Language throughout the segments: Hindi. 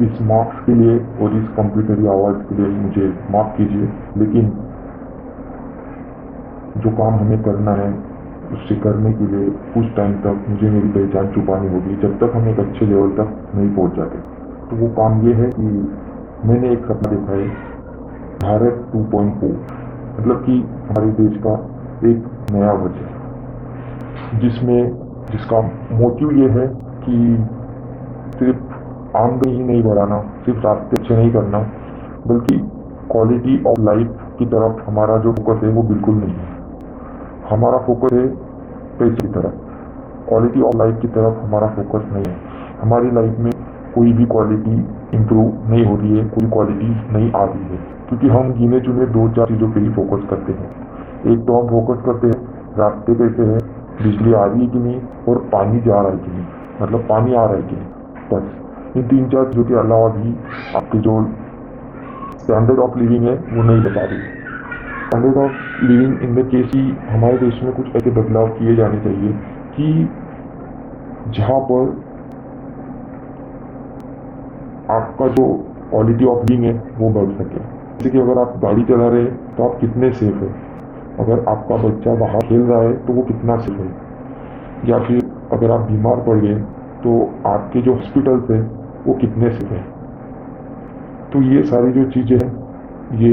इस मार्क्स के लिए और इस कॉम्पिटिटिव आवाज़ के लिए मुझे माफ़ कीजिए, लेकिन जो काम हमें करना है उससे करने के लिए कुछ टाइम तक मुझे मेरी पहचान छुपानी होगी, जब तक हम एक अच्छे लेवल तक नहीं पहुंच जाते। तो वो काम ये है कि मैंने एक सपना देखा है, भारत 2.0, मतलब कि हमारे देश का एक नया वर्जन, जिसका मोटिव ये है कि सिर्फ आमदनी ही नहीं बढ़ाना, सिर्फ रास्ते अच्छे नहीं करना, बल्कि क्वालिटी ऑफ लाइफ की तरफ हमारा जो फोकस है वो बिल्कुल नहीं है। हमारा फोकस है पैसे की तरफ, क्वालिटी ऑफ लाइफ की तरफ हमारा फोकस नहीं है। हमारी लाइफ में कोई भी क्वालिटी इंप्रूव नहीं हो रही है, कोई क्वालिटी नहीं आ रही है, क्योंकि हम गिने चुने 2-4 चीज़ों पे ही फोकस करते हैं। एक तो हम फोकस करते हैं रास्ते कैसे हैं, बिजली आ रही है कि नहीं, और पानी जा रहा है कि नहीं, मतलब पानी आ रहा है कि नहीं। बस इन 3-4 चीज़ों के अलावा भी आपकी जो स्टैंडर्ड ऑफ लिविंग है वो नहीं बता रही। स्टैंडर्ड ऑफ लिविंग इनमें कैसी हमारे देश में कुछ ऐसे बदलाव किए जाने चाहिए कि जहाँ पर आपका जो क्वालिटी ऑफ लिविंग है वो बढ़ सके। जैसे कि अगर आप गाड़ी चला रहे हैं तो आप कितने सेफ है, अगर आपका बच्चा बाहर खेल रहा है तो वो कितना सेफ है, या फिर अगर आप बीमार पड़ गए तो आपके जो हॉस्पिटल्स हैं वो कितने सेफ है। तो ये सारी जो चीज़ें हैं ये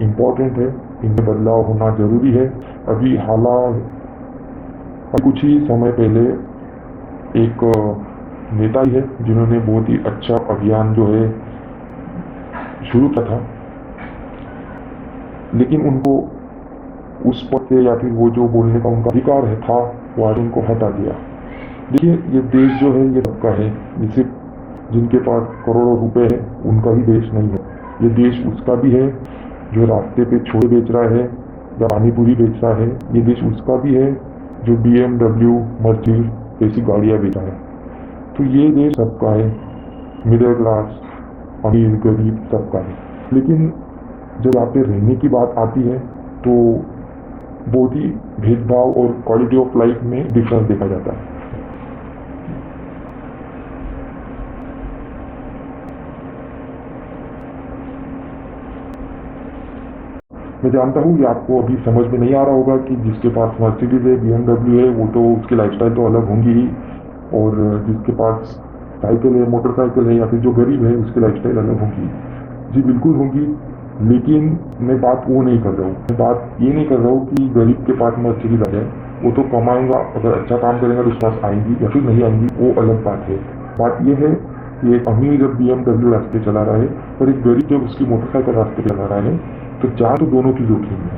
इम्पोर्टेंट है, इनमें बदलाव होना ज़रूरी है। अभी कुछ ही समय पहले एक नेता ही है जिन्होंने बहुत ही अच्छा अभियान जो है शुरू किया था, लेकिन उनको उस पद से या फिर वो जो बोलने का उनका अधिकार है था वो आज उनको हटा दिया। देखिए, ये देश जो है ये सबका है, ये सिर्फ जिनके पास करोड़ों रुपए है उनका ही देश नहीं है। ये देश उसका भी है जो रास्ते पे छोले बेच रहा है या पानी पूरी बेच रहा है। ये देश उसका भी है जो BMW, मर्सिडीज ऐसी गाड़ियाँ बेच रहा है। तो ये देश सबका है, मिडिल क्लास, अमीर, गरीब सबका है। लेकिन जब यहाँ पे रहने की बात आती है तो बहुत ही भेदभाव और क्वालिटी ऑफ लाइफ में डिफरेंस देखा जाता है। मैं जानता हूँ कि आपको अभी समझ में नहीं आ रहा होगा कि जिसके पास मर्सिडीज है, BMW है, वो तो उसकी लाइफस्टाइल तो अलग होंगी ही, और जिसके पास साइकिल है, मोटरसाइकिल है, या फिर जो गरीब है उसकी लाइफस्टाइल अलग होगी। जी बिल्कुल होगी, लेकिन मैं बात वो नहीं कर रहा हूँ। मैं बात ये नहीं कर रहा हूँ कि गरीब के पास मर्सिडीज आ जाए, वो तो कमाएगा, अगर अच्छा काम करेगा तो उसके पास आएंगी या फिर नहीं आएंगी, वो अलग बात है। बात ये है कि एक अमीर जब BMW रास्ते चला रहा है और एक गरीब जब उसकी मोटरसाइकिल रास्ते चला रहा है, तो जान तो दोनों की जोखिम है।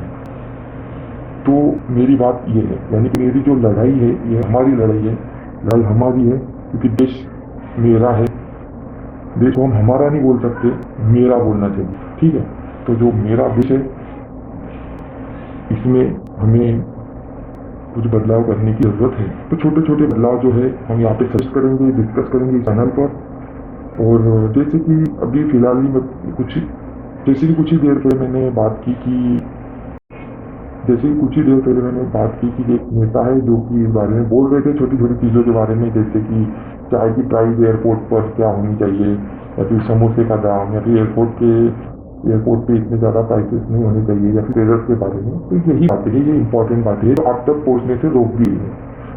तो मेरी बात ये है, यानी कि मेरी जो लड़ाई है ये हमारी लड़ाई है, लड़ाई हमारी है, क्योंकि देश मेरा है। देश को हम हमारा नहीं बोल सकते, मेरा बोलना चाहिए, ठीक है। तो जो मेरा देश है इसमें हमें कुछ बदलाव करने की ज़रूरत है। तो छोटे छोटे बदलाव जो है हम यहाँ पे सजेस्ट करेंगे, डिस्कस करेंगे इस चैनल पर। और जैसे कि अभी फिलहाल ही कुछ ही देर पहले मैंने बात की कि एक नेता है जो कि इस बारे में बोल रहे थे, छोटी छोटी चीज़ों के बारे में, जैसे कि चाय की प्राइस एयरपोर्ट पर क्या होनी चाहिए, या फिर समोसे का दाम, या फिर एयरपोर्ट पे इतने ज़्यादा प्राइसेस नहीं होने चाहिए, या फिर फेयर्स के बारे में। तो यही बातें है, ये इंपॉर्टेंट बातें है जो आप तक पहुँचने से रोक भी है।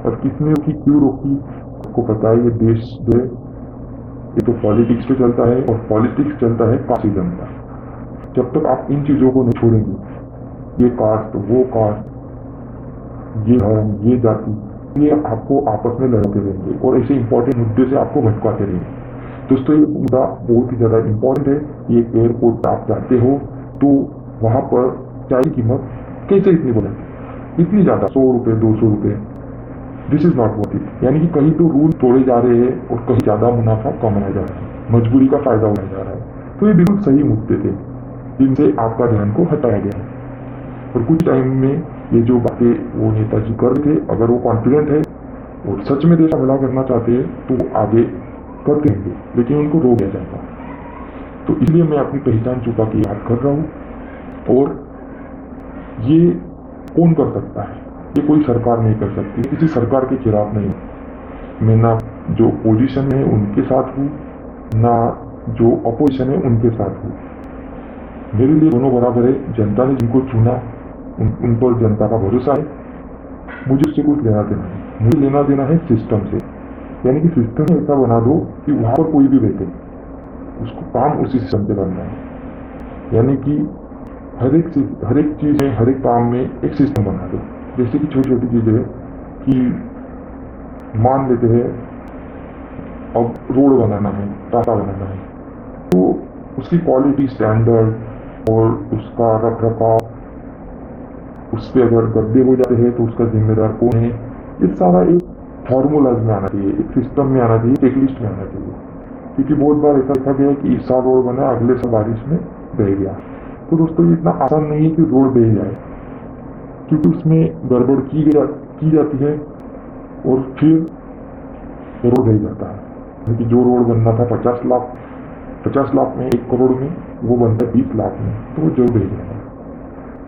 और किसने रोकी, क्यों रोकी, आपको पता है। ये देश जो है ये तो पॉलिटिक्स पे चलता है, और पॉलिटिक्स चलता है कास्टिज्म पर। जब तक आप इन चीज़ों को नहीं छोड़ेंगे, ये कास्ट, वो कास्ट, ये धर्म, ये जाति, ये आपको आपस में लड़ते रहेंगे और ऐसे इंपॉर्टेंट मुद्दे से आपको भटकाते रहेंगे। दोस्तों, ये मुद्दा बहुत ही ज़्यादा इंपॉर्टेंट है। ये एयरपोर्ट पर आप जाते हो तो वहाँ पर चाय की कीमत कैसे इतनी बढ़ जाती है, इतनी ज़्यादा, 100 रुपये, 200 रुपये। This is not worth it. यानी कि कहीं तो रूल तोड़े जा रहे हैं और कहीं ज़्यादा मुनाफा कमाया जा रहा है, मजबूरी का फ़ायदा उठाया जा रहा है। तो ये बिल्कुल सही मुद्दे थे जिनसे आपका ध्यान को हटाया गया है। और कुछ टाइम में ये जो बातें वो नेताजी कर रहे थे, अगर वो कॉन्फिडेंट है और सच में देश का भला करना चाहते हैं तो वो आगे करते रहेंगे, लेकिन उनको रोक दिया जाएगा। तो इसलिए मैं अपनी पहचान छुपा के याद कर रहा हूँ। और ये कौन कर सकता है, ये कोई सरकार नहीं कर सकती, किसी सरकार के खिलाफ नहीं। मैं ना जो पोजीशन है उनके साथ हूँ, ना जो अपोजिशन है उनके साथ हो। मेरे लिए दोनों बराबर है। जनता ने जिनको चुना उन पर जनता का भरोसा है, मुझे उससे कुछ लेना देना नहीं। मुझे लेना देना है सिस्टम से, यानी कि सिस्टम ऐसा बना दो कि वहाँ पर कोई भी बैठे उसको काम उसी सिस्टम से करना है। यानी कि हर एक चीज़ में, हर एक काम में एक सिस्टम बना दो। जैसे कि छोटी छोटी चीज़ें है कि मान लेते हैं अब रोड बनाना है, रास्ता बनाना है, तो उसकी क्वालिटी स्टैंडर्ड और उसका रख रखाव, उस पर अगर गड्ढे हो जाते हैं तो उसका जिम्मेदार कौन है, ये सारा एक फॉर्मूलाज में आना चाहिए, एक सिस्टम में आना चाहिए, एक लिस्ट में आना चाहिए। क्योंकि बहुत बार ऐसा देखा गया है कि इस साल रोड बना, अगले साल बारिश में बह गया। तो दोस्तों ये इतना आसान नहीं है कि रोड बह जाए, क्योंकि उसमें गड़बड़ की जाती है और फिर रोड बह जाता है। क्योंकि जो रोड बनना था 50 लाख में, 1 करोड़ में, वो बनता है 20 लाख में, तो वो जरूर बह जाएगा।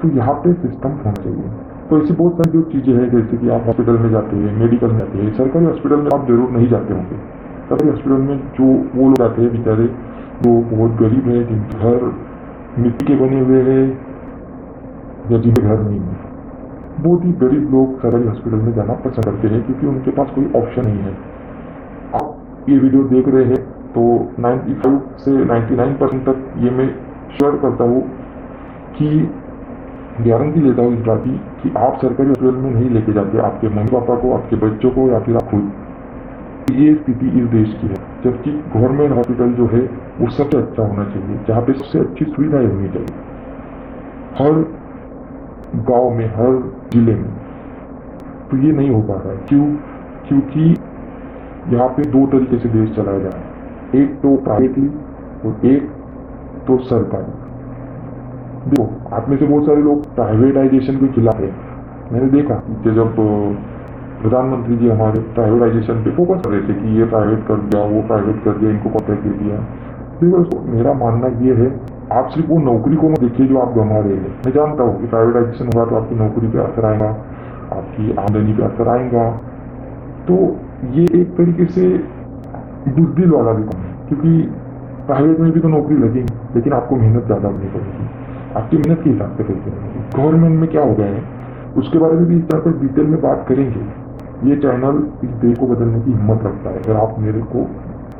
तो यहाँ पे सिस्टम होना चाहिए। तो ऐसी बहुत सारी जो चीज़ें हैं, जैसे कि आप हॉस्पिटल में जाते हैं, मेडिकल में जाते हैं। सरकारी हॉस्पिटल में आप जरूर नहीं जाते होंगे। सरकारी हॉस्पिटल में जो वो लोग आते हैं बेचारे, जो बहुत गरीब है, जिनके घर मिट्टी के बने हुए हैं या जिनके घर नहीं है, बहुत ही गरीब लोग सरकारी हॉस्पिटल में जाना पसंद करते हैं, क्योंकि उनके पास कोई ऑप्शन नहीं है। आप ये वीडियो देख रहे हैं तो 95 से 99% तक ये मैं श्योर करता हूँ कि गारंटी लेता हूँ इस बात की कि आप सरकारी हॉस्पिटल में नहीं लेके जाते आपके मम्मी पापा को, आपके बच्चों को, या फिर आप खुद। ये स्थिति इस देश की है। जबकि गवर्नमेंट हॉस्पिटल जो है वो सबसे अच्छा होना चाहिए, जहाँ पे सबसे अच्छी सुविधाएं होनी चाहिए हर गांव में, हर जिले में। तो ये नहीं हो पा रहा है। क्यों? क्योंकि यहाँ पे 2 तरीके से देश चलाया जा रहा है, एक तो प्राइवेटली और एक तो सरकारी। देखो, आप में से बहुत सारे लोग प्राइवेटाइजेशन के खिलाफ है। मैंने देखा कि जब प्रधानमंत्री जी हमारे प्राइवेटाइजेशन पे फोकस कर रहे थे कि ये प्राइवेट कर दिया, वो प्राइवेट कर दिया, इनको कॉन्ट्रैक्ट दे दिया। देखो, मेरा मानना ये है, आप सिर्फ वो नौकरी को मत देखिए जो आप गंवा रहे हैं। मैं जानता हूँ कि प्राइवेटाइजेशन होगा तो आपकी नौकरी पे असर आएगा, आपकी आमदनी पे असर आएगा। तो ये एक तरीके से बुजदिल वाला भी काम है, क्योंकि प्राइवेट में भी तो नौकरी लगेगी, लेकिन आपको मेहनत ज़्यादा करनी पड़ेगी, आपकी मेहनत के हिसाब से पैसे मिलेंगे। गवर्नमेंट में क्या हो गया है उसके बारे में भी इस तरह पर डिटेल में बात करेंगे। ये चैनल इस देश को बदलने की हिम्मत रखता है। अगर आप मेरे को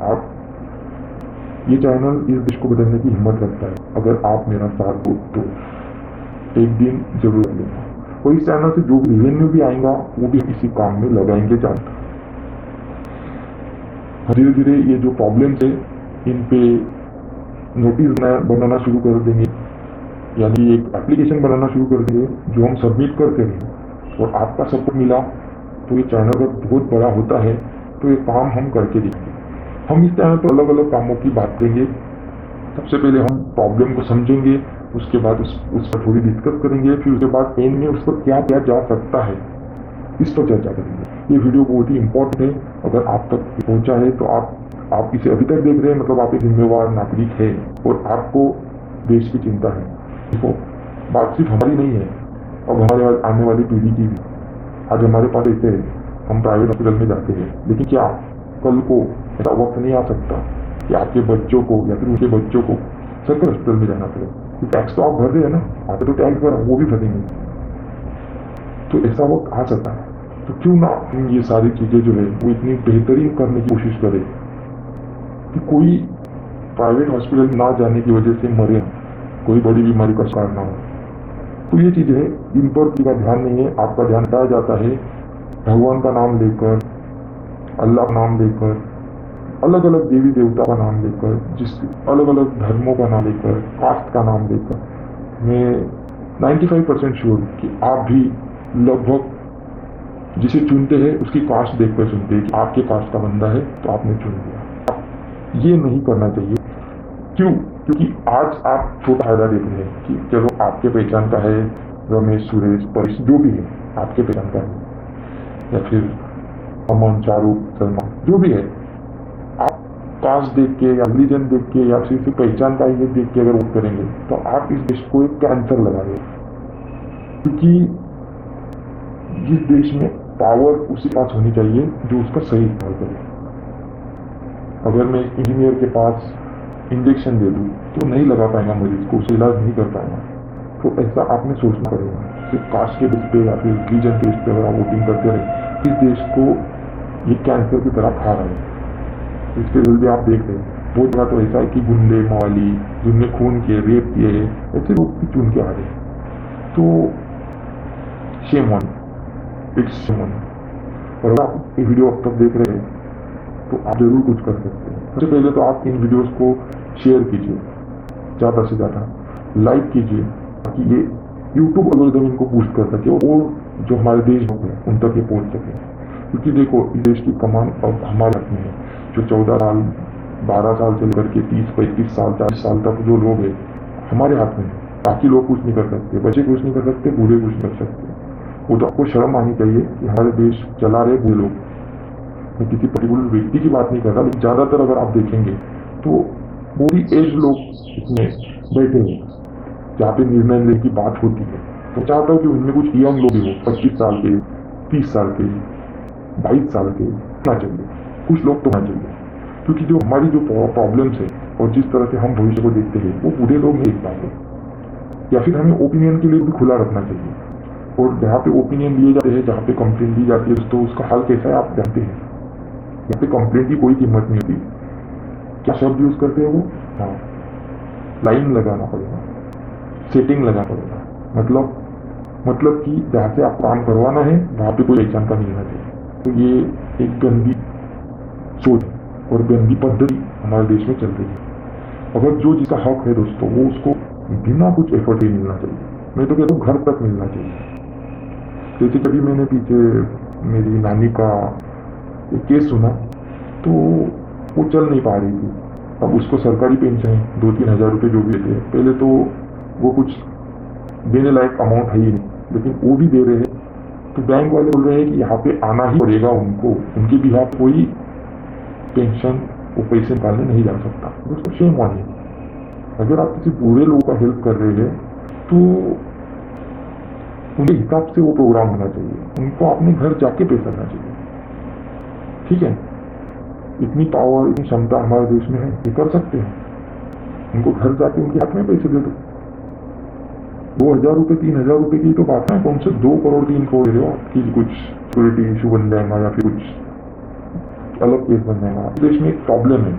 आप ये चैनल इस देश को बदलने की हिम्मत रखता है, अगर आप मेरा साथ दो तो एक दिन जरूर लेना। और इस चैनल से जो रेवेन्यू भी आएगा वो भी इसी काम में लगाएंगे जाना। धीरे धीरे ये जो प्रॉब्लम्स है इन पे नोटिस बनाना शुरू कर देंगे, यानी एक एप्लीकेशन बनाना शुरू कर देंगे जो हम सबमिट करते हैं, और आपका सपोर्ट मिला तो ये चैनल अगर बहुत बड़ा होता है तो ये काम हम करके दिखाएंगे। हम इस चैनल पर अलग अलग कामों की बात करेंगे। सबसे पहले हम प्रॉब्लम को समझेंगे, उसके बाद उस पर थोड़ी डिस्कस करेंगे, फिर उसके बाद एंड में उस पर क्या किया जा सकता है इस पर चर्चा करेंगे। ये वीडियो बहुत ही इंपॉर्टेंट है। अगर आप तक पहुंचा है तो आप इसे अभी तक देख रहे हैं, मतलब आप एक जिम्मेवार नागरिक है और आपको देश की चिंता है। देखो, बात सिर्फ हमारी नहीं है, अब हमारे आने वाली पीढ़ी की भी। आज हमारे पास ऐसे हम प्राइवेट हॉस्पिटल में जाते हैं, लेकिन क्या कल को ऐसा वक्त नहीं आ सकता कि आपके बच्चों को या फिर उनके बच्चों को सरकारी हॉस्पिटल में जाना पड़े? टैक्स तो आप भर रहे हैं ना, आते तो टैक्स भरा, वो भी भरेंगे। तो ऐसा वक्त आ सकता है। तो क्यों ना हम ये सारी चीज़ें जो है वो इतनी बेहतरीन करने की कोशिश करें कि कोई प्राइवेट हॉस्पिटल ना जाने की वजह से मरे, कोई बड़ी बीमारी का शिकार ना हो। तो ये चीज़ें है, इन पर किसी का ध्यान नहीं है। आपका ध्यान हटाया जाता है भगवान का नाम लेकर, अल्लाह का नाम लेकर, अलग अलग देवी देवता का नाम लेकर, जिस अलग अलग धर्मों का नाम लेकर, कास्ट का नाम लेकर। मैं 95% श्योर कि आप भी लगभग जिसे चुनते हैं उसकी कास्ट देखकर चुनते हैं कि आपके कास्ट का बंदा है तो आपने चुन लिया। ये नहीं करना चाहिए। क्यों? क्योंकि आज आप छोटा फायदा देख रहे हैं कि चलो आपके पहचान का है, रमेश, सुरेश, परेश, जो भी है आपके पहचान का है, या फिर अमन, शाहरुख, सलमान, जो भी है, आप कास्ट देख के या रिलीजन देख के या फिर पहचान का ये देख के अगर वोट करेंगे तो आप इस देश को एक कैंसर लगा रहे हैं। क्योंकि जिस देश में पावर उसी के पास होनी चाहिए जो उसका सही इस्तेमाल करे। अगर मैं इंजीनियर के पास इंजेक्शन दे दूँ तो नहीं लगा पाएगा मरीज को, उसे इलाज नहीं कर पाएगा। तो ऐसा आपने सोचना पड़ेगा। सिर्फ कास्ट के बेस पे या फिर रिलीजन के बेस पे अगर आप वोटिंग करते रहे, इस देश को ये कैंसर की तरह खा रहे हैं। इसके रिजल्ट भी आप देख रहे हैं। बहुत जगह तो ऐसा है कि गुंडे मवाली जिनने खून किए, रेप किए, ऐसे लोग भी चुन के आ रहे हैं। तो shame on, it's shame on. और अगर आप ये वीडियो अब तक देख रहे हैं तो आप जरूर कुछ कर सकते हैं। सबसे पहले तो आप इन वीडियोस को शेयर कीजिए, ज़्यादा से ज़्यादा लाइक कीजिए, ताकि ये यूट्यूब एल्गोरिथम इनको बूस्ट कर सके और जो हमारे देश में है उन तक ये पहुंच सके। क्योंकि देखो, इस देश की कमान अब हमारे हाथ में है। जो 14 साल 12 साल से लेकर के 30-35 साल 40 साल तक जो लोग हैं हमारे हाथ में है। बाकी लोग कुछ नहीं कर सकते, बच्चे कुछ नहीं कर सकते, बूढ़े कुछ नहीं कर सकते। वो तो आपको शर्म आनी चाहिए कि हमारे देश चला रहे बूढ़े लोग। मैं किसी पर्टिकुलर व्यक्ति की बात नहीं कर रहा, लेकिन ज़्यादातर अगर आप देखेंगे तो पूरी एज लोग इसमें बैठे हैं जहाँ पे निर्णय लेने की बात होती है। तो चाहता हूँ कि उनमें कुछ यंग लोग भी हो, 25 साल के, 30 साल के, 22 साल के होना चाहिए। कुछ लोग तो होना चाहिए, क्योंकि जो हमारी जो प्रॉब्लम्स है और जिस तरह से हम भविष्य को देखते हैं वो बूढ़े लोग नहीं देख पाएंगे। या फिर हमें ओपिनियन के लिए भी खुला रखना चाहिए। और जहाँ पे ओपिनियन लिए जाते हैं, जहाँ पे कंप्लेंट दी जाती है, तो उसका हाल कैसा है आप जानते हैं। यहाँ पे कंप्लेंट की कोई कीमत नहीं होती। क्या शब्द यूज करते हैं वो? हाँ, लाइन लगाना पड़ेगा, सेटिंग लगाना पड़ेगा। मतलब कि जहाँ से आप काम करवाना है वहाँ पे कोई पहचान का मिलना चाहिए। तो ये एक गंदी सोच और गंदी पद्धति हमारे देश में चल रही है। अगर जो जिसका हक है दोस्तों, वो उसको बिना कुछ एफर्ट ही मिलना चाहिए। मैं तो कहता हूँ घर तक मिलना चाहिए। जैसे कभी मैंने पीछे मेरी नानी का एक केस सुना, तो वो चल नहीं पा रही थी। अब उसको सरकारी पेंशन 2-3 हज़ार रुपये जो भी देते हैं, पहले तो वो कुछ देने लायक अमाउंट है ही नहीं, लेकिन वो भी दे रहे हैं। तो बैंक वाले बोल रहे हैं कि यहाँ पे आना ही पड़ेगा उनको, उनके बिहाफ कोई पेंशन वो पैसे निकालने नहीं जा सकता। दोस्तों शेम ऑन है। अगर आप किसी बूढ़े लोगों का हेल्प कर रहे हैं तो उनके हिसाब से वो प्रोग्राम होना चाहिए। उनको अपने घर जाके पे करना चाहिए, ठीक है। इतनी पावर, इतनी क्षमता हमारे देश में है, ये कर सकते हैं। उनको घर जाके उनके हाथ में पैसे दे दो। 2,000 रुपये 3,000 रुपये की तो बात है, कौन से 2 करोड़ 3 करोड़ दे रहे हो कि कुछ सिक्योरिटी इशू बन जाएगा या फिर कुछ अलग केस बन जाएगा। इस देश में एक प्रॉब्लम है।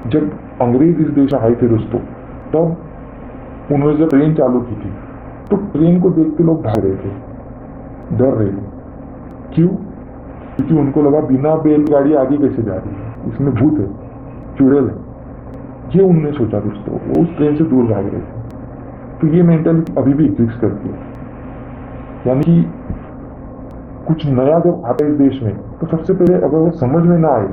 जब अंग्रेज इस देश में आए थे दोस्तों, तब उन्होंने जब ट्रेन चालू की थी तो ट्रेन को देख के लोग भाग रहे थे, डर रहे थे। क्यों? क्योंकि उनको लगा बिना बैलगाड़ी आगे कैसे जा रही है, इसमें भूत है, चुड़ैल है। ये उन्होंने सोचा दोस्तों, वो उस ट्रेन से दूर भाग रहे थे। तो ये मेंटालिटी अभी भी एग्जिस्ट करती है। यानी कि कुछ नया जब आता है इस देश में, तो सबसे पहले अगर वो समझ में ना आए,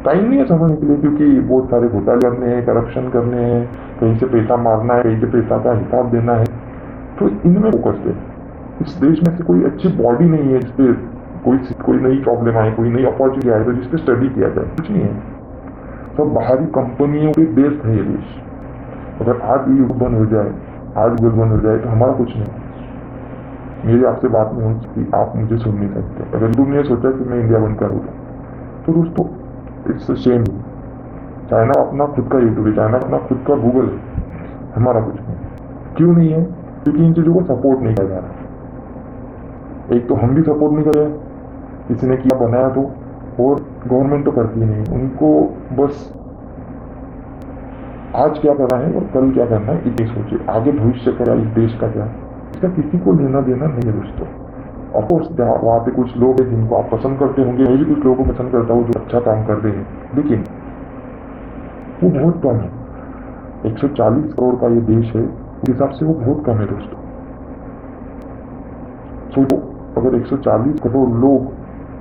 टाइम नहीं है समझने के लिए, क्योंकि बहुत सारे घोटाले करने हैं, करप्शन करने हैं, कहीं से पैसा मारना है, कहीं से पैसा का हिसाब देना है, तो इनमें फोकस है। इस देश में से कोई अच्छी बॉडी नहीं है जिसपे कोई नई प्रॉब्लम आए, कोई नई अपॉर्चुनिटी आए तो जिसपे स्टडी किया जाए, कुछ नहीं है। सब बाहरी कंपनियों के बेस्ड है ये देश। अगर आज यूट्यूब बंद हो जाए, आज गूगल बंद हो जाए, तो हमारा कुछ नहीं। मेरी आपसे बात नहीं हो सकती, आप मुझे सुन नहीं सकते। अगर यूट्यूब ने सोचा कि मैं इंडिया बंद करूँगा, तो दोस्तों इट्स सेम। चाइना अपना खुद का यूट्यूब है, चाइना अपना खुद का गूगल है, हमारा कुछ नहीं। क्यों नहीं है? क्योंकि इन चीज़ों को सपोर्ट नहीं किया जा रहा। एक तो हम भी सपोर्ट नहीं कर रहे, किसी ने किया बनाया तो, और गवर्नमेंट तो करती नहीं। उनको बस आज क्या करना है और कल क्या करना है ये सोचे, आगे भविष्य क्या, इस देश का क्या, इसका किसी को लेना देना नहीं है दोस्तों। ऑफकोर्स वहाँ पे कुछ लोग हैं जिनको आप पसंद करते होंगे, मैं भी कुछ लोगों को पसंद करता हूँ जो अच्छा काम कर रहे हैं, लेकिन वो बहुत कम है। 140 करोड़ का ये देश है, उस हिसाब से वो बहुत कम है दोस्तों। सोचो, अगर 140 करोड़ लोग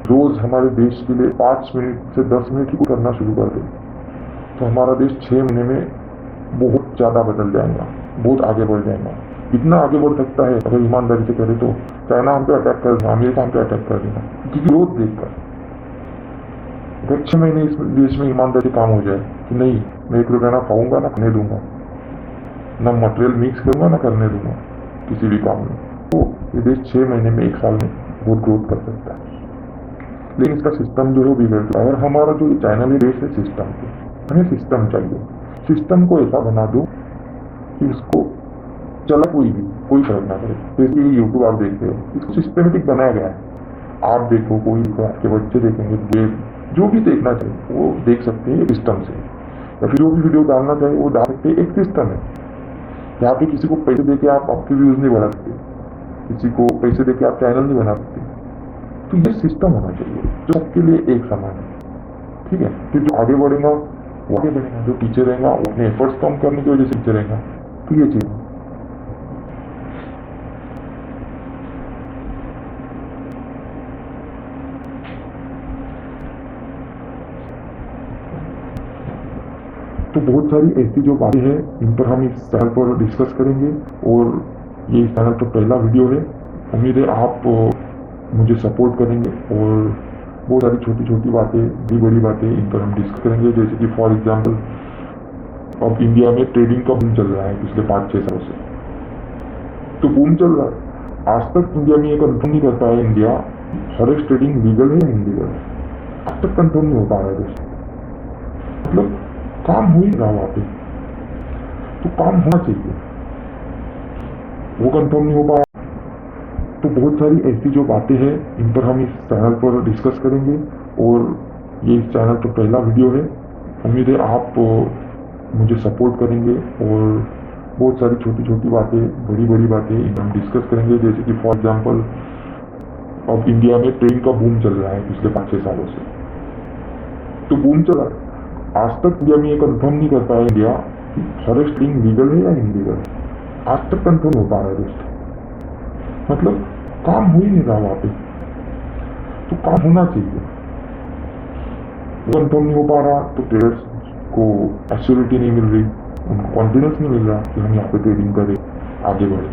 रोज हमारे देश के लिए 5 मिनट से 10 मिनट ही करना शुरू कर दें, तो हमारा देश 6 महीने में बहुत ज़्यादा बदल जाएगा, बहुत आगे बढ़ जाएगा। इतना आगे बढ़ सकता है अगर ईमानदारी से करें तो। चाइना हम पे अटैक कर देगा, अमेरिका हम पे अटैक कर देगा, क्योंकि ग्रोथ देखकर। अगर 6 महीने इस देश में ईमानदारी काम हो जाए कि नहीं, मैं 1 रुपया ना खाऊंगा ना खाने दूंगा, ना मटेरियल मिक्स करूंगा ना करने दूंगा किसी भी काम में, तो ये देश 6 महीने में 1 साल में बहुत ग्रोथ कर सकता है। लेकिन इसका सिस्टम जो है बिगड़ गया। और हमारा जो चाइना में देश है सिस्टम पे, हमें सिस्टम चाहिए। सिस्टम को ऐसा बना दो कि उसको चला कोई फर्क ना पड़े। जैसे ये यूट्यूब आप देखते हो, इसको सिस्टमेटिक बनाया गया है। आप देखो, कोई देखो, आपके बच्चे देखेंगे, जो भी देखना चाहे वो देख सकते हैं एक सिस्टम से। या फिर जो भी वीडियो डालना चाहे वो डाल सकते हैं, एक सिस्टम है। यहाँ पे किसी को पैसे देके आप आपके व्यूज नहीं बढ़ा सकते, किसी को पैसे देके आप चैनल नहीं बना सकते। तो ये सिस्टम होना चाहिए जो सबके लिए एक समान है। ठीक है, फिर जो आगे बढ़ेगा वो आगे बढ़ेगा, जो पीछे रहेगा वो अपने एफर्ट्स कम करने की वजह से पीछे रहेगा। तो ये चीज तो बहुत सारी ऐसी जो बातें हैं इन पर हम इस चैनल पर डिस्कस करेंगे। और ये इस चैनल पर पहला वीडियो है। उम्मीद है आप मुझे सपोर्ट करेंगे और बहुत सारी छोटी छोटी बातें, बड़ी बड़ी बातें इन पर हम डिस्कस करेंगे। जैसे कि फॉर एग्जांपल अब इंडिया में ट्रेडिंग का बूम चल रहा है पिछले 5-6 सालों से। तो बूम चल रहा है। आज तक इंडिया में ये कंफर्म नहीं कर पाया इंडिया फॉरेक्स ट्रेडिंग लीगल है या इनलीगल है। आज तक कंफर्म नहीं हो पा रहा है दोस्तों। मतलब काम हो ही रहा वहाँ पे, तो काम होना चाहिए, वो कंफर्म नहीं हो पा रहा। तो बहुत सारी ऐसी जो बातें हैं इन पर हम इस चैनल पर डिस्कस करेंगे। और ये इस चैनल पर पहला वीडियो है। उम्मीद है आप मुझे सपोर्ट करेंगे और बहुत सारी छोटी छोटी बातें, बड़ी बड़ी बातें इन हम डिस्कस करेंगे। जैसे कि फॉर एग्जांपल अब इंडिया में ट्रेडिंग का बूम चल रहा है पिछले 5-6 सालों से। तो बूम चल रहा है। आज तक इंडिया में ये कंफर्म नहीं कर पाया इंडिया फॉरेक्स ट्रेडिंग लीगल है या इनलीगल है। आज तक कंफर्म हो पा रहा है दोस्तों। मतलब काम हो ही नहीं रहा वहाँ पे, तो काम होना चाहिए, वो कंफर्म नहीं हो पा रहा। तो ट्रेडर्स को एश्योरिटी नहीं मिल रही, उनको कॉन्फिडेंस नहीं मिल रहा कि हम यहाँ पे ट्रेडिंग करें, आगे बढ़े।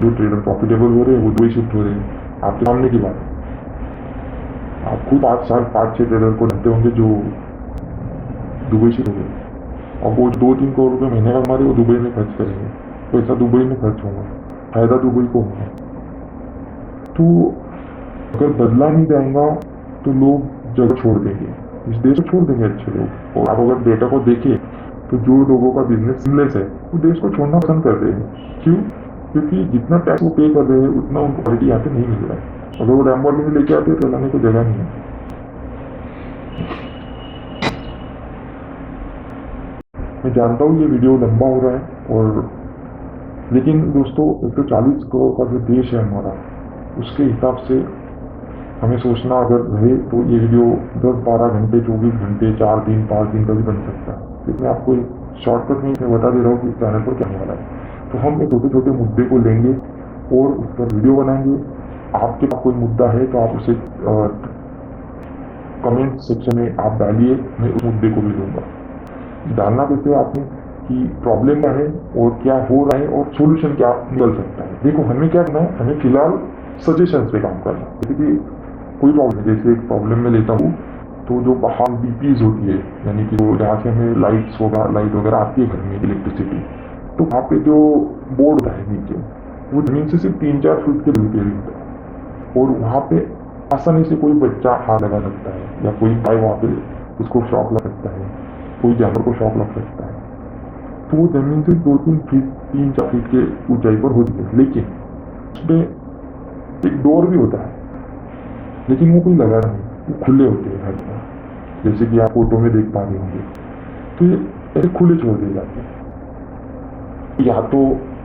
जो ट्रेडर प्रॉफिटेबल हो रहे हैं वो दुबई शिफ्ट हो रहे हैं। आपके सामने की बात है। आप खुद 5-6 ट्रेडर को जानते होंगे जो दुबई शिफ्ट हो गए, और वो 2-3 करोड़ रुपये महीने का हमारे वो दुबई में खर्च करेंगे। पैसा दुबई में खर्च होगा, फायदा दुबई को होगा। तो अगर बदला नहीं जाएगा तो लोग जगह छोड़ देंगे, इस देश को छोड़ देंगे अच्छे लोग। और आप अगर डेटा को देखें तो जो लोगों का बिजनेस सिमलेस है वो देश को छोड़ना पसंद कर रहे हैं। क्यों? क्योंकि जितना टैक्स वो पे कर रहे हैं उतना उनको क्वालिटी यहाँ पे नहीं मिल रहा है। अगर वो लैम्बोर्गिनी लेके आते हैं तो लाने को जगह नहीं है। मैं जानता हूँ ये वीडियो लंबा हो रहा है, और लेकिन दोस्तों 140 करोड़ का जो देश है हमारा, उसके हिसाब से हमें सोचना अगर रहे तो ये वीडियो 10-12 घंटे, 24 घंटे, 4 दिन, 5 दिन का भी बन सकता है। लेकिन आपको एक शॉर्टकट में बता दे रहा हूँ कि इस चैनल पर क्या होने वाला है। तो हम एक छोटे छोटे मुद्दे को लेंगे और उस पर वीडियो बनाएंगे। आपके पास कोई मुद्दा है तो आप उसे कमेंट सेक्शन में आप डालिए, मैं उस मुद्दे को भी लूँगा। डालना कैसे आपने कि प्रॉब्लम क्या है और क्या हो रहा है और सोल्यूशन क्या निकल सकता है। देखो हमें क्या करना है, हमें फिलहाल सजेशन पे काम करना है। जैसे कि कोई प्रॉब्लम, जैसे एक प्रॉब्लम में लेता हूँ तो जो बाहर बीपीज होती है, यानी कि वो जहाँ से हमें लाइट वगैरह आती है घर में, इलेक्ट्रिसिटी, तो वहाँ पे जो बोर्ड होता है नीचे, वो जमीन से सिर्फ 3-4 फीट के दूरी पे होता है। और वहाँ पे आसानी से कोई बच्चा हाथ लगा सकता है, या कोई गाय वहाँ पे उसको शॉक लग सकता है, कोई जानवर को शॉक लग सकता है। तो वो जमीन से 2-3 फीट, 3-4 फीट के ऊंचाई पर होती है। लेकिन उसमें एक डोर भी होता है, लेकिन वो कोई लगा नहीं, वो खुले होते हैं हर जगह, जैसे कि आप फोटो में देख पा रहे होंगे। तो ये ऐसे खुले छोड़ दिए जाते हैं। या तो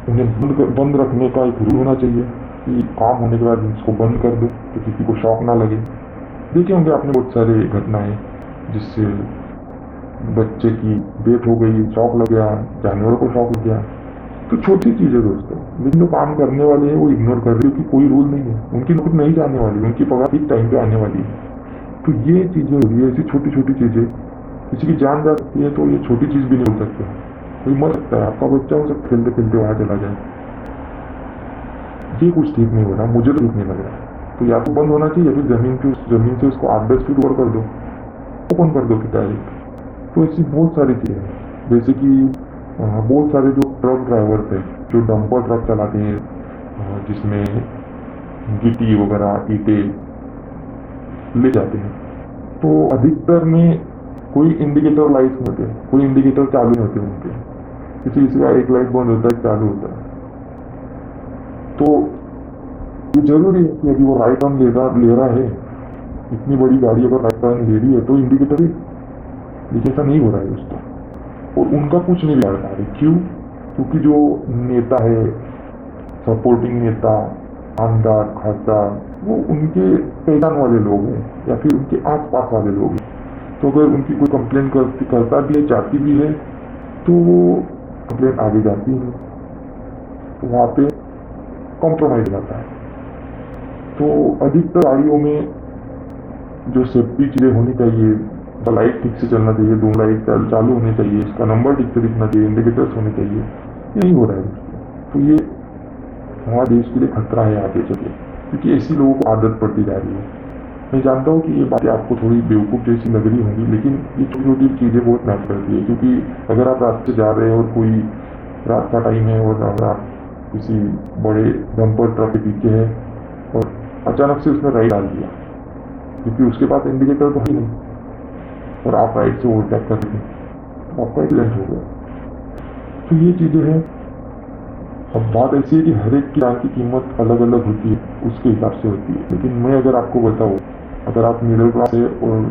उन्हें बंद रखने का एक रूल होना चाहिए कि काम होने के बाद इसको बंद कर दो तो किसी को शॉक ना लगे। देखे होंगे आपने बहुत सारे घटनाएं जिससे बच्चे की डेथ हो गई, शॉक लग गया, जानवर को शॉक लग गया। तो छोटी चीज़ है दोस्तों, लेकिन जो काम करने वाले हैं वो इग्नोर कर रहे हैं कि कोई रूल नहीं है, उनकी नौकरी नहीं जाने वाली, उनकी पगार ठीक टाइम पे आने वाली है। तो ये चीज़ें हो रही है, ऐसी छोटी छोटी चीज़ें, किसी की जान जा सकती है तो ये छोटी चीज़ भी नहीं हो सकती। कोई मर सकता है, आपका बच्चा हो सकता है खेलते खेलते वहाँ चला जाए। ये कुछ ठीक नहीं हो रहा, मुझे तो ठीक नहीं लग रहा। तो या तो बंद होना चाहिए, या फिर जमीन से उसको 8-10 फीट ऊपर कर दो, ओपन कर दो फिर डायरेक्ट। तो ऐसी बहुत सारी चीज़ें हैं, जैसे कि बहुत सारे जो ट्रक ड्राइवर्स हैं जो डंपर ट्रक चलाते हैं, जिसमें गिट्टी वगैरह ईंटें ले जाते हैं, तो अधिकतर में कोई इंडिकेटर लाइट नहीं होते, कोई इंडिकेटर चालू नहीं होते उनके, किसी किसी का एक लाइट बंद होता है, चालू होता है। तो ये जरूरी है कि यदि वो राइट टर्न ले रहा है, इतनी बड़ी गाड़ी अगर राइट टर्न ले रही है तो इंडिकेटर ही, लेकिन ऐसा नहीं हो रहा है उसका, और उनका कुछ नहीं बिगाड़ पा रहे। क्यों? क्योंकि जो नेता है, सपोर्टिंग नेता, आमदार, खासदार, वो उनके पहचान वाले लोग हैं या फिर उनके आसपास वाले लोग हैं। तो अगर उनकी कोई कंप्लेन करता भी है, जाती भी है, तो वो कंप्लेन आगे जाती है, तो वहाँ पे कॉम्प्रोमाइज रहता है। तो अधिकतर गाड़ियों में जो सेफ्टी चीज़ें होनी चाहिए, तो लाइट ठीक से चलना चाहिए, दो लाइट चालू होनी चाहिए, इसका नंबर ठीक से दिखना चाहिए, इंडिकेटर्स होने चाहिए, नहीं हो रहा है। तो ये हमारे देश के लिए खतरा है आगे चले, क्योंकि ऐसी लोगों को आदत पड़ती जा रही है। मैं जानता हूँ कि ये बातें आपको थोड़ी बेवकूफ़ जैसी लग रही होंगी, लेकिन ये छोटी छोटी चीज़ें बहुत मैटर करती है। क्योंकि अगर आप रास्ते जा रहे हैं और कोई रात का टाइम है और अगर आप किसी बड़े डंपर ट्रक के पीछे है और अचानक से उसने राइट डाल दिया, क्योंकि उसके पास इंडिकेटर तो है नहीं, और आप राइट से ओवरटेक कर दें, तो आपका एक्सीडेंट हो गया। तो ये चीज़ें हैं। अब बात ऐसी है कि हर एक की जान की कीमत अलग अलग होती है, उसके हिसाब से होती है। लेकिन मैं अगर आपको बताऊँ, अगर आप मिडिल क्लास है और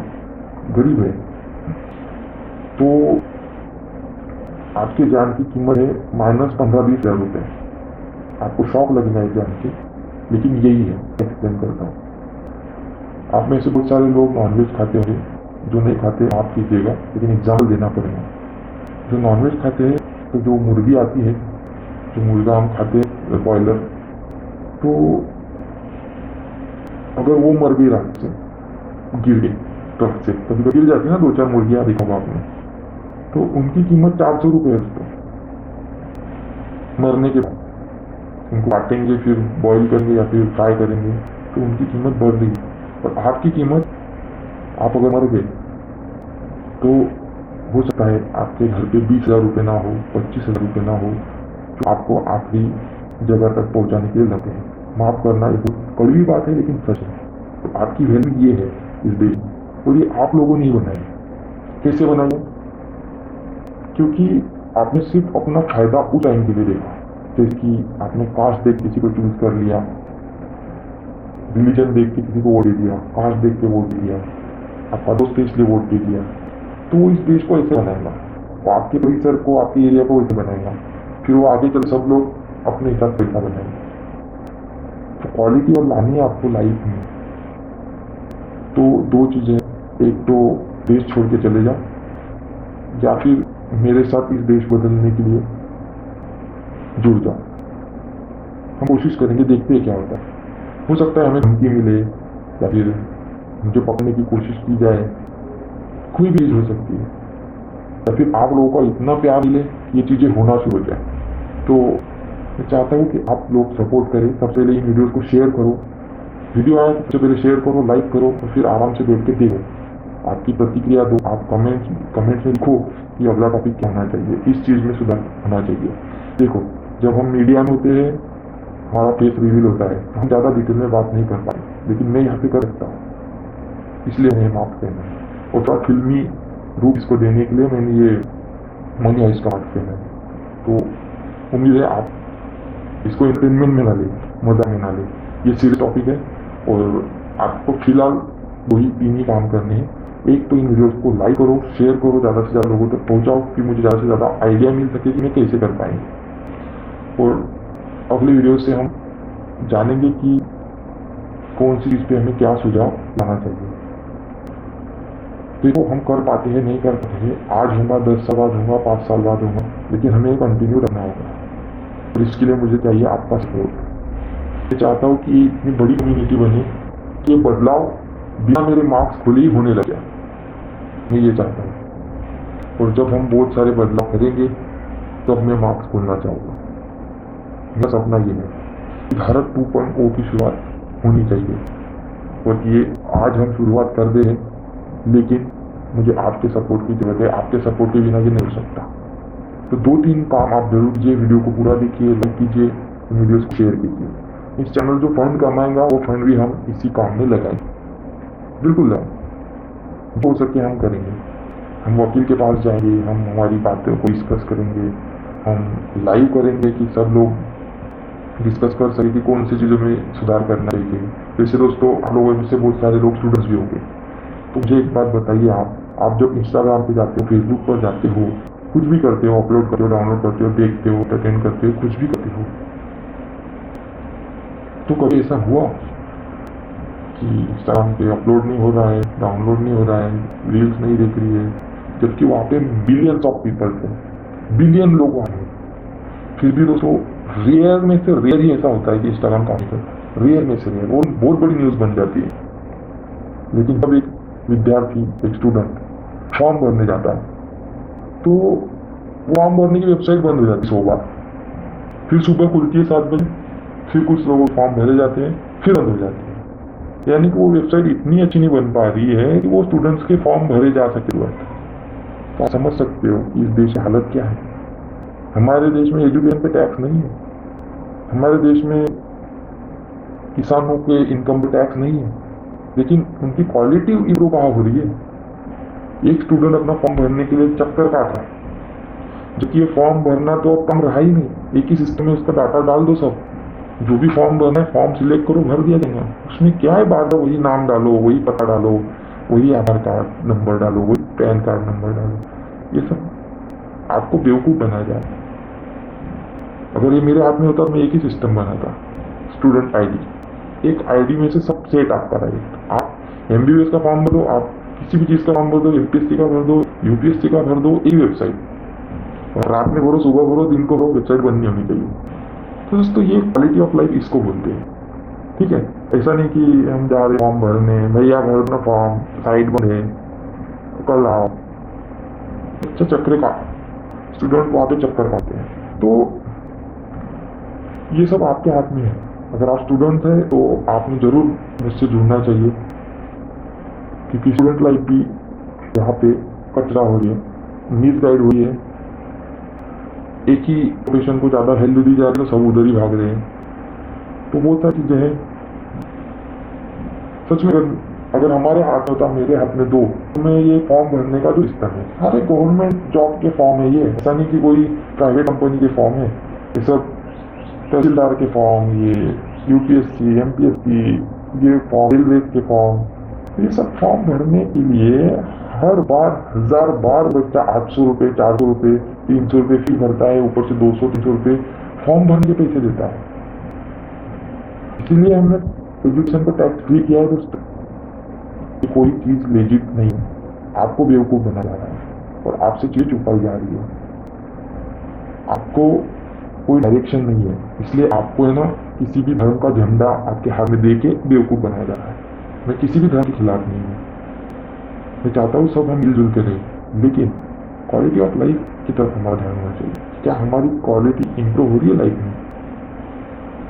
गरीब है, तो आपकी जान की कीमत है -15-20 हज़ार रुपये। आपको शौक लगना है जान के, लेकिन यही है, एक्सप्लेन करता हूँ। आप में से बहुत सारे लोग नॉनवेज खाते होंगे, जो नहीं खाते आप कीजिएगा, लेकिन एग्जाम्पल देना पड़ेगा। जो नॉनवेज खाते हैं, तो जो मुर्गी आती है, जो मुर्गा हम खाते हैं, बॉयलर, तो अगर वो मर गई रात से, गिर गई ट्रक से, कभी कभी गिर जाती है ना, 2-4 मुर्गियाँ देखा होगा आपने, तो उनकी कीमत 400 रुपये है उसको मरने के बाद। उनको काटेंगे, फिर बॉईल करेंगे या फिर फ्राई करेंगे, तो उनकी कीमत बढ़ रही है। और आपकी कीमत, आप अगर मर गए तो हो सकता है आपके घर पे 20,000 रुपये ना हो, 25,000 रुपये ना हो, जो आपको आखिरी जगह तक पहुंचाने के लिए लगे हैं। माफ़ करना, ये बहुत कड़वी बात है, लेकिन सच है। तो आपकी वैल्यू ये है इस देश में, और ये आप लोगों ने ही बनाई। कैसे बनाई है? क्योंकि आपने सिर्फ अपना फायदा उस टाइम के लिए देखा, जैसे कि आपने कास्ट देख किसी को चूज कर लिया, रिलीजन देख के किसी को वोट दे दिया, कास्ट देख के वोट दे दिया, आपका दोस्त इसलिए वोट दे दिया, तो वो इस देश को ऐसे बनाएगा, वो आपके परिसर को, आपके एरिया को ऐसे बनाएगा, फिर वो आगे चल सब लोग अपने हिसाब से पैसा बनाएंगे। तो क्वालिटी और लानी है आपको लाइफ में, तो दो चीज़ें, एक तो देश छोड़ के चले जाओ, या फिर मेरे साथ इस देश बदलने के लिए जुड़ जाओ। हम कोशिश करेंगे, देखते हैं क्या होता है। हो सकता है हमें धमकी मिले, या फिर मुझे पकड़ने की कोशिश की जाए, कोई भी चीज़ हो सकती है, या फिर आप लोगों का इतना प्यार मिले कि ये चीज़ें होना शुरू हो जाए। तो मैं चाहता हूँ कि आप लोग सपोर्ट करें। सबसे पहले इन वीडियोज़ को शेयर करो, वीडियो आया सबसे पहले शेयर करो, लाइक करो, और फिर आराम से बैठ के देखो, आपकी प्रतिक्रिया दो। आप कमेंट में लिखो कि अगला टॉपिक क्या होना चाहिए, इस चीज़ में सुधार होना चाहिए। देखो, जब हम मीडिया में होते हैं, हमारा फेस रिवील होता है, तो हम ज़्यादा डिटेल में बात नहीं कर पाए, लेकिन मैं यहाँ पे कर सकता हूँ, इसलिए मैंने माफ करना है। और थोड़ा फिल्मी रूप इसको देने के लिए मैंने ये मनी हाइस्ट का माफ करना है। तो उम्मीद है आप इसको एंटरटेनमेंट में ना ले, मजा में ना ले। ये सीरियस टॉपिक है, और आपको फिलहाल दो ही 3 ही काम करने हैं। एक तो इन वीडियोस को लाइक करो, शेयर करो, ज़्यादा से ज़्यादा लोगों तक पहुँचाओ, कि मुझे ज़्यादा से ज़्यादा आइडिया मिल सके कि मैं कैसे कर पाएंगे। और अगले वीडियो से हम जानेंगे कि कौन सी चीज़ पे हमें क्या सुझाव लाना चाहिए। देखो, हम कर पाते हैं, नहीं कर पाते हैं, आज होगा, 10 साल बाद होगा, 5 साल बाद होगा, लेकिन हमें कंटिन्यू रखना होगा। और इसके लिए मुझे चाहिए आपका सपोर्ट। मैं चाहता हूँ कि इतनी बड़ी कम्युनिटी बने कि ये बदलाव बिना मेरे मार्क्स खुले ही होने लगे। मैं ये चाहता हूँ, और जब हम बहुत सारे बदलाव करेंगे, तब मैं मार्क्स खोलना चाहूँगा। मेरा सपना ये है कि भारत 2.0 की शुरुआत होनी चाहिए, और ये आज हम शुरुआत कर दे हैं, लेकिन मुझे आपके सपोर्ट की जरूरत है। आपके सपोर्ट के बिना ये नहीं हो सकता। तो 2-3 काम आप जरूर कीजिए, वीडियो को पूरा देखिए, लाइक कीजिए, वीडियोस को शेयर कीजिए। इस चैनल जो फंड कमाएगा, वो फंड भी हम इसी काम में लगाएंगे, बिल्कुल हो सके हम करेंगे। हम वकील के पास जाएंगे, हम हमारी बातों को डिस्कस करेंगे, हम लाइव करेंगे कि सब लोग डिस्कस कर सके कि कौन सी चीज़ों में सुधार करना चाहिए। वैसे दोस्तों, आप लोगों में से बहुत सारे लोग स्टूडेंट्स भी होंगे, तो मुझे एक बात बताइए, आप जब इंस्टाग्राम पे जाते हो, फेसबुक पर जाते हो, कुछ भी करते हो, अपलोड करते हो, डाउनलोड करते हो, देखते हो, अटेंड करते हो, कुछ भी करते हो, तो कभी ऐसा हुआ कि इंस्टाग्राम पे अपलोड नहीं हो रहा है, डाउनलोड नहीं हो रहा है, रील्स नहीं देख रही है, जबकि वहाँ पे बिलियंस ऑफ पीपल थे, बिलियन लोग वहाँ हैं। फिर भी दोस्तों, रेयर में से रेयर ही ऐसा होता है कि इंस्टाग्राम काम करता है, रेयर में से रेयर, वो बहुत बड़ी न्यूज़ बन जाती है। लेकिन जब एक विद्यार्थी, एक स्टूडेंट फॉर्म भरने जाता है, तो फॉर्म भरने की वेबसाइट बंद हो जाती है 100 बार, फिर सुबह खुलती है 7 बजे, फिर कुछ लोग फॉर्म भरे जाते हैं, फिर बंद हो जाती है। यानी कि वो वेबसाइट इतनी अच्छी नहीं बन पा रही है कि वो स्टूडेंट्स के फॉर्म भरे जा सके तुरंत। तो आप समझ सकते हो कि इस देश की हालत क्या है। हमारे देश में एजुकेशन पे टैक्स नहीं है, हमारे देश में किसानों के इनकम पे टैक्स नहीं है, लेकिन उनकी क्वालिटी इम्प्रूव कहाँ हो रही है। एक स्टूडेंट अपना फॉर्म भरने के लिए चक्कर काट रहा है, जबकि ये फॉर्म भरना तो अब कम रहा ही नहीं, एक ही सिस्टम में उसका डाटा डाल दो, सब जो भी फॉर्म भरना है फॉर्म सिलेक्ट करो, भर दिया जाएगा। उसमें क्या है, बार बार वही नाम डालो, वही पता डालो, वही आधार कार्ड नंबर डालो, वही पैन कार्ड नंबर डालो। ये सब आपको बेवकूफ़ बनाया जाए। अगर ये मेरे हाथ में होता तो मैं एक ही सिस्टम बनाता, स्टूडेंट आईडी, एक आईडी में से सब सेट आपका रहेगा। आप एमबीबीएस का फॉर्म भर दो, आप किसी भी चीज़ का फॉर्म भर दो, यूपीएससी का भर दो, यूपीएससी का भर दो, एक वेबसाइट, और रात में भरो, सुबह भरो, दिन को भरो, वेबसाइट बननी होनी चाहिए। तो दोस्तों, ये क्वालिटी ऑफ लाइफ इसको बोलते हैं। ठीक है, ऐसा नहीं कि हम जा रहे फॉर्म भरने, भैया भर दो फॉर्म, साइड बने, कल आओ, अच्छा चक्कर का स्टूडेंट वहाँ पे चक्कर खाते हैं। तो ये सब आपके हाथ में है। अगर आप स्टूडेंट हैं तो आपने जरूर इससे जुड़ना चाहिए, क्योंकि स्टूडेंट लाइफ भी यहाँ पे कचरा हो रही है, मिस गाइड हो रही है। एक ही प्रोफेशन को ज़्यादा वैल्यू दी जा रही है तो सब उधर ही भाग रहे हैं। तो बहुत सारी चीज़ें हैं। सच में अगर हमारे हाथ में होता, मेरे हाथ में दो, तो मैं ये फॉर्म भरने का जो सिस्टम है, सारे गवर्नमेंट जॉब के फॉर्म है ये, ऐसा नहीं कि कोई प्राइवेट कंपनी के फॉर्म है। ये सब तहसीलदार के फॉर्म, ये यूपीएससी, एमपीएससी, ये फॉर्म, रेलवे के फॉर्म, ये सब फॉर्म भरने के लिए हर बार 1000 बार बच्चा 800 रुपये, 400 रुपये, 300 रुपये फी भरता है, ऊपर से 200-300 रुपये फॉर्म भरने के पैसे देता है। इसीलिए हमने एजुकेशन पर टैक्स फ्री किया है दोस्तों। ये कोई चीज़ लेजिट नहीं है, आपको बेवकूफ़ बना जा रहा है और आपसे चीज़ छुपाई जा रही है। आपको कोई डायरेक्शन नहीं है, इसलिए आपको है ना किसी भी धर्म का झंडा आपके हाथ में दे के बेवकूफ़ बनाया जा रहा है। मैं किसी भी धर्म के खिलाफ नहीं हूँ, मैं चाहता हूँ सब हम मिलजुल के रहें, लेकिन क्वालिटी ऑफ लाइफ की तरफ हमारा ध्यान होना चाहिए। क्या हमारी क्वालिटी इंप्रूव हो रही है लाइफ में?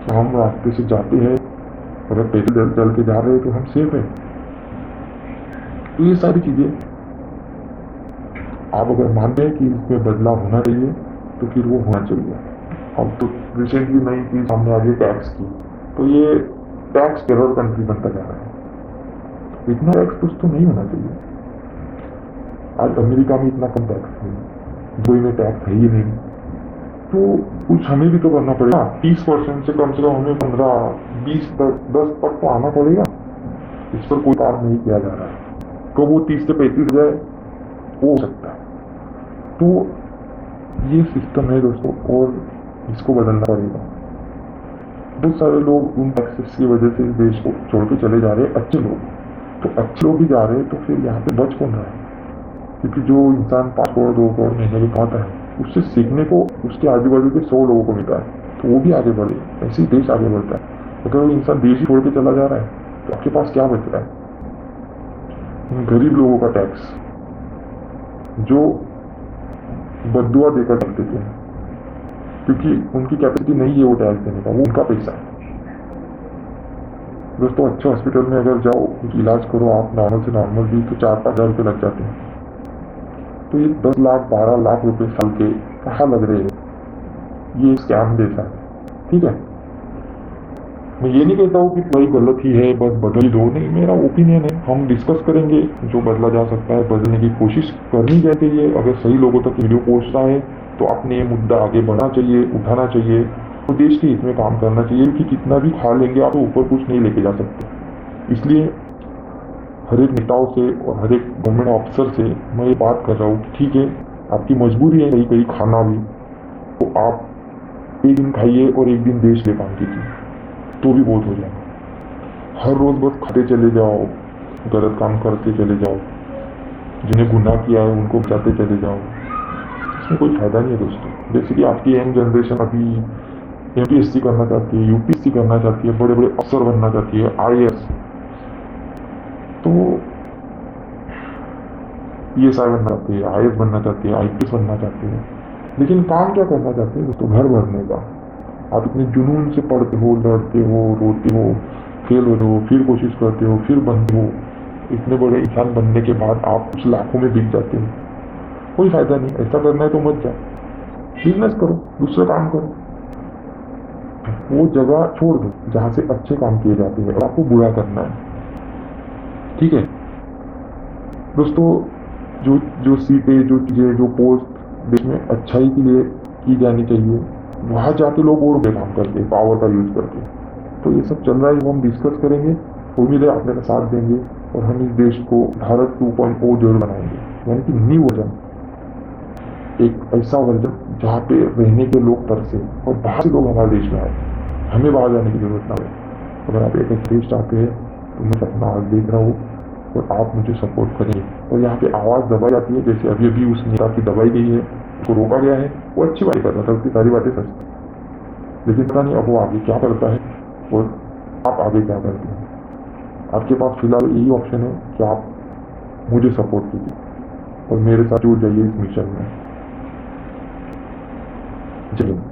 क्या हम रास्ते से जाते हैं, अगर पैदल चल के जा रहे हैं तो हम सेफ हैं? तो ये सारी चीज़ें आप अगर मानते हैं कि इसमें बदलाव होना चाहिए तो फिर वो होना चाहिए। अब तो रिसेंटली नई चीज़ सामने आ रही है टैक्स की, तो ये टैक्स टेरर कंट्री बनता जा रहा है। इतना टैक्स दोस्तों नहीं होना चाहिए। आज अमेरिका में इतना कम टैक्स है, दुबई में टैक्स है ही नहीं, तो कुछ हमें भी तो करना पड़ेगा। 30% से कम हमें 15, 20, 10 तक तो आना पड़ेगा। इस पर कोई काम नहीं किया जा रहा है, तो वो 30 से 35 जाए, वो हो सकता है। तो ये सिस्टम है दोस्तों, और इसको बदलना पड़ेगा। बहुत सारे लोग उन टैक्सेस की वजह से इस देश को छोड़ के चले जा रहे हैं, अच्छे लोग। तो अच्छे लोग भी जा रहे हैं, तो फिर यहाँ पे बच कौन रहा है? क्योंकि जो इंसान 5 करोड़ 2 करोड़ महीने में कमाता है, उससे सीखने को उसके आजू बाजू के 100 लोगों को मिलता है, तो वो भी आगे बढ़े, ऐसे ही देश आगे बढ़ता है। अगर वो इंसान देश ही छोड़ के चला जा रहा है तो आपके पास क्या बच रहा है? गरीब लोगों का टैक्स, जो बद्दुआ देकर टैक्स देते हैं, क्योंकि उनकी कैपेसिटी नहीं है वो टैक्स देने का, वो उनका पैसा है। दोस्तों, अच्छे हॉस्पिटल में अगर जाओ, कुछ इलाज करो आप, नॉर्मल से नॉर्मल भी, तो 4-5 हज़ार रुपये लग जाते हैं। तो ये 10 लाख 12 लाख रुपए साल के कहाँ लग रहे हैं? ये स्कैम जैसा है। ठीक है, मैं ये नहीं कहता हूँ कि भाई गलत ही है बस बदल ही दो, नहीं, मेरा ओपिनियन है, हम डिस्कस करेंगे, जो बदला जा सकता है बदलने की कोशिश करनी चाहिए। अगर सही लोगों तक वीडियो पहुंचता है तो अपने ये मुद्दा आगे बढ़ना चाहिए, उठाना चाहिए और देश के हित में काम करना चाहिए, कि कितना भी खा लेंगे आप तो ऊपर कुछ नहीं लेके जा सकते। इसलिए हर एक नेताओं से और हर एक गवर्नमेंट ऑफिसर से मैं ये बात कर रहा हूँ कि ठीक है, आपकी मजबूरी है कहीं कहीं खाना भी, तो आप एक दिन खाइए और एक दिन देश ले काम कीजिए, तो भी बहुत हो जाएगा। हर रोज बस खाते चले जाओ, गलत काम करते चले जाओ, जिन्हें गुनाह किया है उनको बचाते चले जाओ, इसमें कोई फायदा नहीं है दोस्तों। जैसे कि आपकी यंग जनरेशन अभी एमपीएससी करना चाहती है, यूपीएससी करना चाहती है, बड़े बड़े अफसर बनना चाहती है, आईएएस, तो पीएसआई बनना चाहती है, आईएएस बनना चाहती है, आईपीएस बनना चाहती है, लेकिन काम क्या करना चाहते हैं दोस्तों? घर भरने का। आप इतने जुनून से पढ़ते हो, लड़ते हो, रोते हो, फेल होते हो, फिर कोशिश करते हो, फिर बनते हो, इतने बड़े इंसान बनने के बाद आप कुछ लाखों में बिक जाते हो, कोई फायदा नहीं। ऐसा करना है तो मत जाओ, बिजनेस करो, दूसरा काम करो, वो जगह छोड़ दो जहाँ से अच्छे काम किए जाते हैं और आपको बुरा करना है, ठीक है दोस्तों? जो जो सीटें, जो चीज़ें, जो पोस्ट देश में अच्छाई के लिए की जानी चाहिए, वहाँ जाके लोग और बेकाम करते हैं, पावर का यूज करके। तो ये सब चल रहा है, वो हम डिस्कस करेंगे, उम्मीद है आप मेरा साथ देंगे और हम इस देश को भारत 2.0 जरूर बनाएंगे, यानी कि न्यू वर्जन, एक ऐसा वर्जन जहाँ पे रहने के लोग तरसे और बाहर से लोग हमारे देश में आए, हमें बाहर जाने की जरूरत ना हो। अगर आप एक ऐसे देश चाहते हैं तो मैं सपना आज देख रहा हूँ और आप मुझे सपोर्ट करेंगे। और यहाँ पे आवाज़ दबाई जाती है, जैसे अभी अभी उस नेता की दबाई गई है, उसको रोका गया है, वो अच्छी बात कर रहा था, उसकी सारी बातें सच थी, लेकिन पता नहीं अब वो आगे क्या करता है और आप आगे क्या करते हैं। आपके पास फिलहाल यही ऑप्शन है कि आप मुझे सपोर्ट कीजिए और मेरे साथ जुड़ जाइए इस मिशन में। जय हिंद।